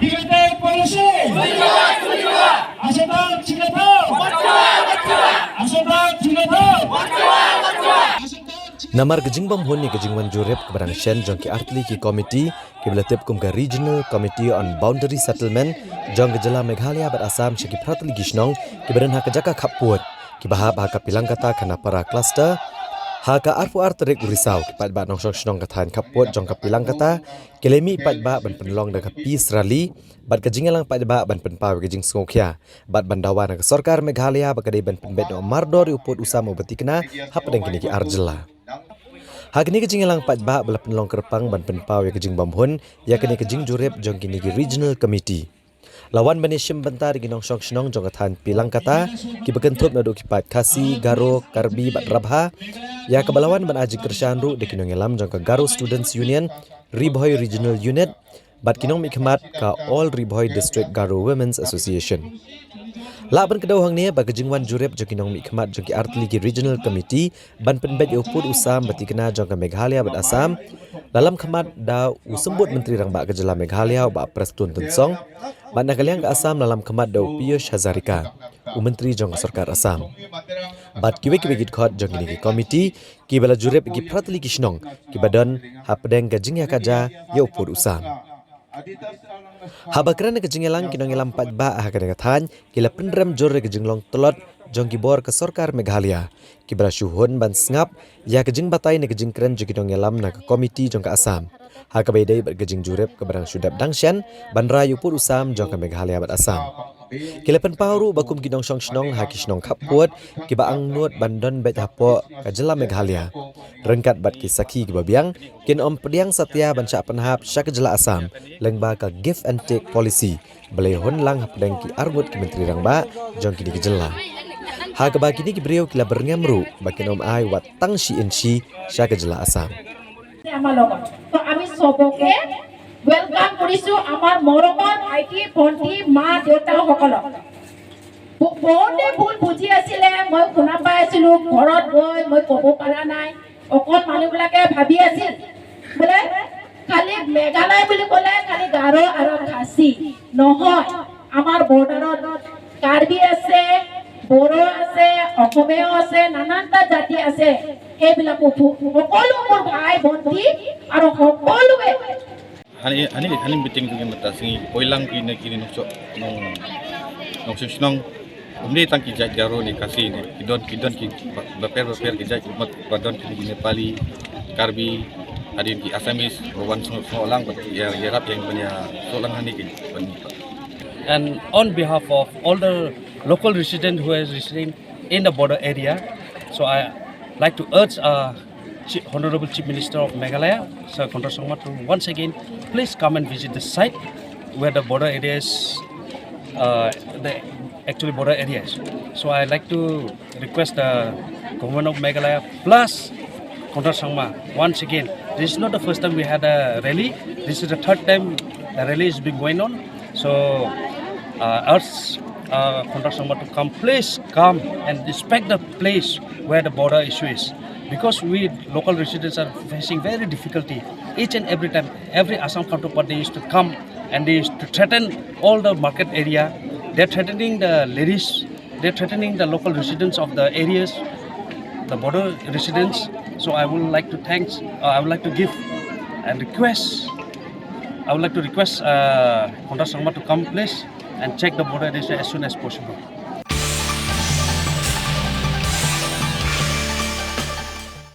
Digital policy. Asyatan Singapura. Asyatan Singapura. Namar kejingbam honi kejingwan jurep kebarang Shen jong ki artli ki komiti ki belatip kum ke Regional Committee on Boundary Settlement jong ke Jela Meghalaya bat Assam syaki pratli gishnong ki beren ha kejaka kaput ki bahab ha kapilang kata kana para cluster ha ka arfu arterik risau ki pat ba nong shnong kathan kaput jong kapilang kata kelemi pat ba ban penlong da peace rally bat kejingalang pat ba ban penpaw kejing sngokya bat bandawan ke sarkar Meghalaya bakadai ban penbet no mardor uput usam obatikna hap deng kini ki arjela. Hakini kejing elang pat ba bela penlong kerpang ban penpau ya kejing bamhun ya kini kejing jurep jong kini ki regional committee. Lawan banishim bentar ginong syong shnong jong kathan pilang kata ki bekentup nadu ki pat Khasi, Garo, Karbi bat Rabha ya kebalawan ban aji kersyanru de kinong elam jong ke Garo Students Union, Riboy Regional Unit bat kinong mikmat ka All Riboy District Garo Women's Association. Laban kedau hang ni bagi jingwan jurep jong kinong mikmat jong ki artli ki regional committee ban penbet uput usam batikna jong ke Meghalaya bat Assam dalam khamat da usembut menteri rang ba ke Jela Meghalaya ba Prestun Tunsong ban nakaliang ke Assam dalam khamat da Piyush Hazarika menteri jong ke sarkar Assam bat kiwe git khot jong ni ki committee ki bala jurep ki pratli ki shnong ki badan ha pedeng ke jingya kaja ya uput usam. Habakran ke jingelang kinong elam pat ba ha kadang kathan kila penrem jor ke jinglong telot jong ki bor ke sarkar Meghalaya ki brasuhun ban sngap ya ke jing batai ne ke jingkren jong kinong elam na ke komiti jong ke Assam ha ka bedai bat ke jing jurep ke barang sudap dangshan ban rayu pur usam jong ke Meghalaya bat Assam kila penpauru bakum kinong syong shnong ha ki shnong khaput ki ba ang nuot bandon bet hapo ke Jela Meghalaya rengkat bat ki saki ki babiang kin om pediang satya ban syak penhap syak Jela Assam lengba ka give and take policy belai hon lang hapdeng ki argut ki menteri rang ba jong ki di Jela ha ka ba kini ki brio kila berngamru bakin om ai wat tang shi in shi syak Jela Assam তো আমি সবকে ওয়েলকাম কৰিছো আমাৰ মৰমৰ আইটি ভণ্টি মা দেউতা সকলক বহুতে ভুল বুজি আছিলে মই শুনা পাই আছিলো ঘৰত গৈ মই ক'ব পৰা নাই অকল মানুহবিলাকে ভাবি আছিল বোলে খালি মেঘালয় বুলি ক'লে খালি গাৰো আৰু খাচী নহয় আমাৰ বৰ্ডাৰত কাৰ্বি আছে বড়ো আছে অসমীয়া আছে নানানটা জাতি আছে সেইবিলাক সকলো মোৰ ভাই ভণ্টি আৰু সকলোৱে ani meeting tu mata singi poilang kini kini nong shnong umni tang ki jat Garo ni Khasi ni kidon ki baper ki jat mat badon ki Nepali Karbi adin ki Assamese wan solang ya rap yang punya solang hani ki. And on behalf of all the local residents who are residing in the border area, so I like to urge Honorable Chief Minister of Meghalaya, Sir Khonra Sangma, to once again please come and visit the site where the border areas, the actually border areas. So I like to request the government of Meghalaya plus Khonra Sangma once again. This is not the first time we had a rally. This is the third time the rally has been going on. So urge Khonra Sangma to come, please come and inspect the place where the border issue is. Because we local residents are facing very difficulty each and every time. Every Assam counterpart they used to come and they used to threaten all the market area. They're threatening the ladies. They're threatening the local residents of the areas, the border residents. So I would like to thanks. I would like to give and request. I would like to request Khonra Sangma to come please and check the border area as soon as possible.